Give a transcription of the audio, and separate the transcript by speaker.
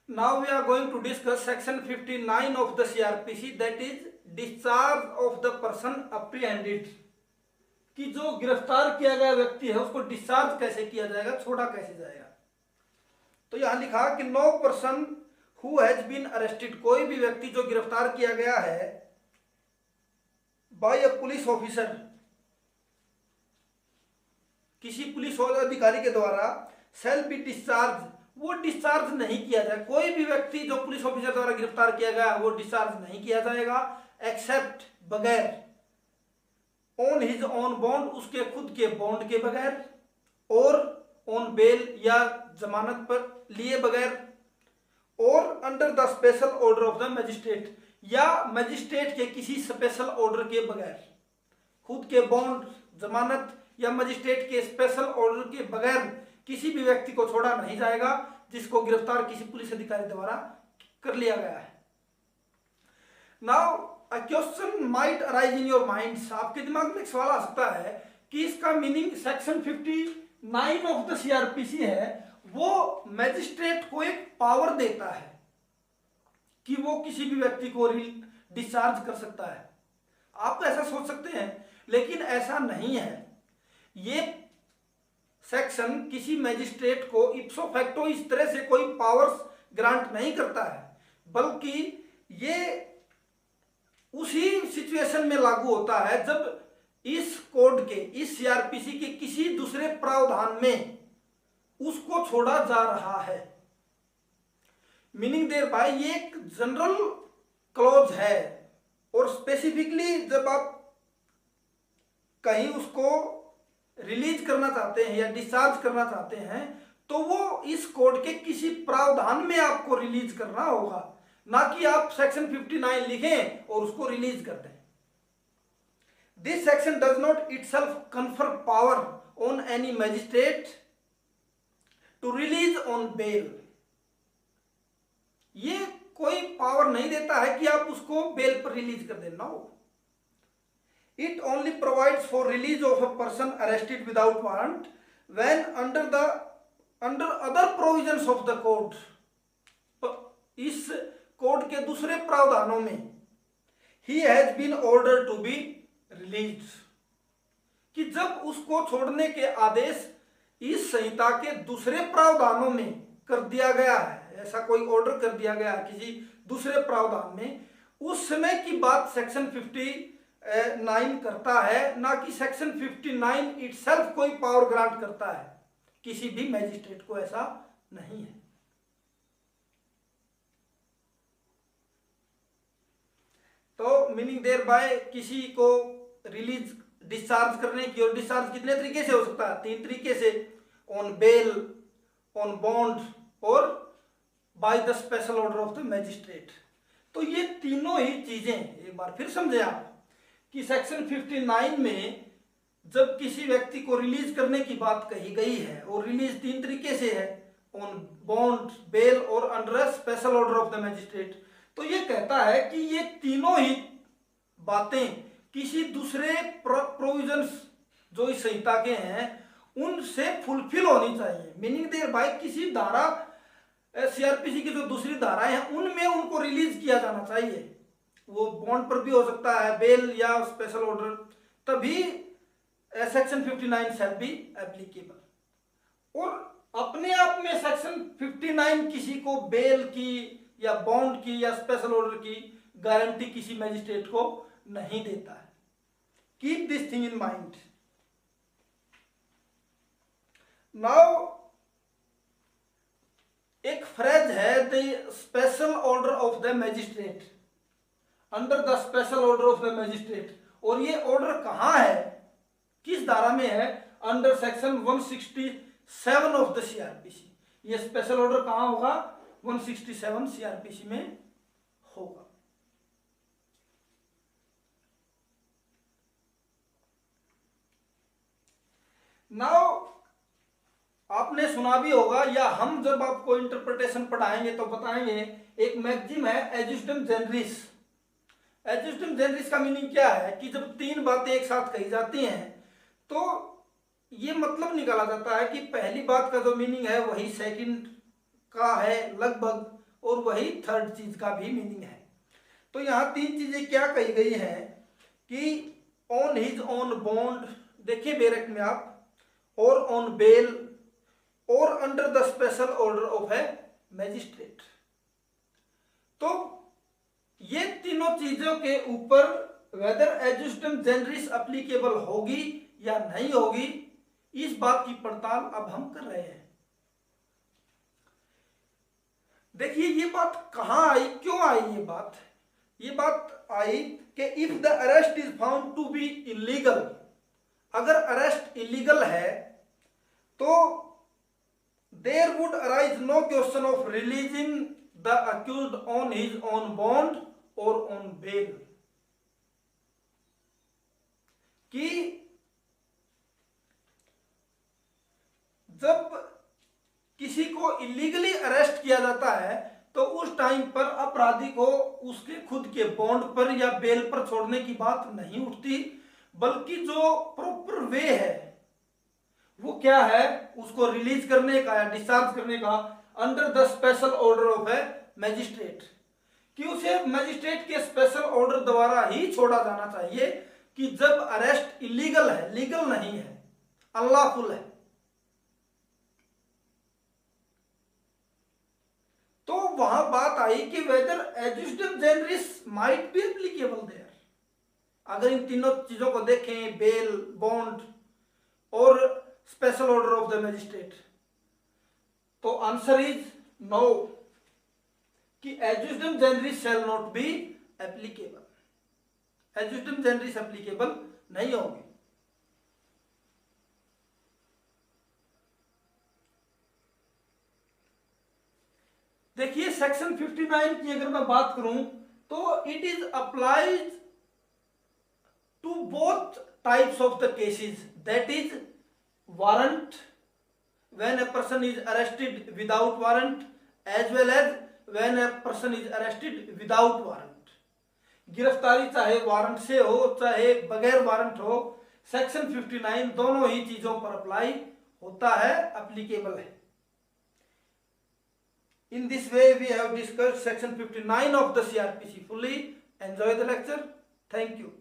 Speaker 1: Now we are going to discuss section 59 of the CRPC, that is discharge of the person apprehended। कि जो गिरफ्तार किया गया व्यक्ति है उसको डिस्चार्ज कैसे किया जाएगा, छोड़ा कैसे जाएगा। तो यहां लिखा कि no person who has been arrested, कोई भी व्यक्ति जो गिरफ्तार किया गया है बाय अ पुलिस ऑफिसर, किसी पुलिस अधिकारी के द्वारा, शैल बी डिस्चार्ज, वो डिस्चार्ज नहीं किया जाए। कोई भी व्यक्ति जो पुलिस ऑफिसर द्वारा गिरफ्तार किया गया वो डिस्चार्ज नहीं किया जाएगा, एक्सेप्ट बगैर, ऑन हिज ऑन बॉन्ड, उसके खुद के बॉन्ड के बगैर, और ऑन बेल या जमानत पर लिए बगैर, और under the special order of the magistrate, या मजिस्ट्रेट के किसी स्पेशल ऑर्डर के बगैर। खुद के बॉन्ड, जमानत या मजिस्ट्रेट के स्पेशल ऑर्डर के बगैर किसी भी व्यक्ति को छोड़ा नहीं जाएगा जिसको गिरफ्तार किसी पुलिस अधिकारी द्वारा कर लिया गया है। Now a question might arise in your minds, आपके दिमाग में एक सवाल आ सकता है कि इसका meaning section 59 of the CrPC है, वो मैजिस्ट्रेट को एक पावर देता है कि वो किसी भी व्यक्ति को डिस्चार्ज कर सकता है। आप ऐसा सोच सकते हैं, लेकिन ऐसा नहीं है। ये सेक्शन किसी मैजिस्ट्रेट को इप्सो फैक्टो इस तरह से कोई पावर्स ग्रांट नहीं करता है, बल्कि ये उसी सिचुएशन में लागू होता है जब इस कोड के, इस सीआरपीसी के किसी दूसरे प्रावधान में उसको छोड़ा जा रहा है। मीनिंग देयर बाय ये एक जनरल क्लॉज है, और स्पेसिफिकली जब आप कहीं उसको रिलीज करना चाहते हैं या डिस्चार्ज करना चाहते हैं तो वो इस कोड के किसी प्रावधान में आपको रिलीज करना होगा, ना कि आप सेक्शन 59 लिखें और उसको रिलीज कर दें। This section does not itself confer power on any magistrate to release on bail. ये कोई पावर नहीं देता है कि आप उसको बेल पर रिलीज कर देना हो। It only provides for release of a person arrested without warrant when under other provisions of the code, इस कोड के दूसरे प्रावधानों में he has been ordered to be released, कि जब उसको छोड़ने के आदेश इस संहिता के दूसरे प्रावधानों में कर दिया गया है, ऐसा कोई ऑर्डर कर दिया गया है किसी दूसरे प्रावधान में, उस समय की बात सेक्शन 59 करता है, ना कि सेक्शन 59 इटसेल्फ कोई पावर ग्रांट करता है किसी भी मैजिस्ट्रेट को, ऐसा नहीं है। तो मीनिंग देयर बाय किसी को रिलीज, डिस्चार्ज करने की, और डिस्चार्ज कितने तरीके से हो सकता है? 3 तरीके से, ऑन बेल, ऑन बॉन्ड और by the special order of the magistrate. तो ये तीनों ही चीजें एक बार फिर समझे आप कि सेक्शन 59 में जब किसी व्यक्ति को रिलीज करने की बात कही गई है, और रिलीज 3 तरीके से है, ऑन बॉन्ड, बेल और under special order of the magistrate. तो ये कहता है कि ये तीनों ही बातें किसी दूसरे प्रोविजंस जो इस संहिता के हैं उनसे फुलफिल होनी चाहिए। मीनिंग देयर बाय किसी धारा, सीआरपीसी की जो दूसरी धाराएं हैं उनमें उनको रिलीज किया जाना चाहिए। वो बॉन्ड पर भी हो सकता है, बेल या स्पेशल ऑर्डर, तभी सेक्शन 59 शैल बी एप्लीकेबल। और अपने आप में सेक्शन 59 किसी को बेल की या बॉन्ड की या स्पेशल ऑर्डर की गारंटी किसी मैजिस्ट्रेट को नहीं देता है। Keep this thing in mind. Now एक फ्रेज है, the special order of the magistrate, under the special order of the magistrate, और ये ऑर्डर कहां है, किस धारा में है? Under section 167 of the CrPC. ये स्पेशल ऑर्डर कहां होगा? 167 सीआरपीसी में होगा। नाउ आपने सुना भी होगा, या हम जब आपको इंटरप्रिटेशन पढ़ाएंगे तो बताएंगे, एक मैगजीम है एजुस्टम जेनरिस। एजुस्टम जेनरिस का मीनिंग क्या है कि जब 3 बातें एक साथ कही जाती हैं तो ये मतलब निकाला जाता है कि पहली बात का जो मीनिंग है वही सेकंड का है लगभग, और वही थर्ड चीज का भी मीनिंग है। तो यहाँ तीन चीजें क्या कही गई हैं कि ऑन हिज ऑन बॉन्ड, देखिए बैरक में आप, और ऑन बेल, और under the special order of A magistrate. तो ये तीनों चीजों के ऊपर वेदर एडजुस्टम जनरिस एप्लीकेबल होगी या नहीं होगी, इस बात की पड़ताल अब हम कर रहे हैं। देखिए ये बात कहां आई, क्यों आई ये बात आई कि if the arrest is found to be illegal, अगर अरेस्ट इलीगल है तो there would arise no question of releasing the accused on his on bond और ऑन बेल, कि जब किसी को इलीगली अरेस्ट किया जाता है तो उस टाइम पर अपराधी को उसके खुद के बॉन्ड पर या बेल पर छोड़ने की बात नहीं उठती, बल्कि जो प्रॉपर वे है वो क्या है, उसको रिलीज करने का या डिस्चार्ज करने का under the special order of A magistrate, कि उसे मैजिस्ट्रेट के स्पेशल ऑर्डर द्वारा ही छोड़ा जाना चाहिए, कि जब अरेस्ट इलीगल है, लीगल नहीं है, अनलॉफुल है। तो वहां बात आई कि whether ejusdem generis might be applicable there. अगर इन तीनों चीजों को देखें, बेल, बॉन्ड और special order of the magistrate, तो आंसर इज नो, कि ejusdem generis shall not be applicable, ejusdem generis applicable नहीं होगी। देखिए सेक्शन 59 की अगर मैं बात करूं तो it is applied to both types of the cases, that is warrant when a person is arrested without warrant as well as when a person is arrested without warrant. गिरफ्तारी चाहे वारंट से हो चाहे बगैर वारंट हो, section 59 दोनों ही चीजों पर अप्लाई होता है, एप्लीकेबल है। In this way, we have discussed section 59 of the CRPC fully. Enjoy the lecture. Thank you.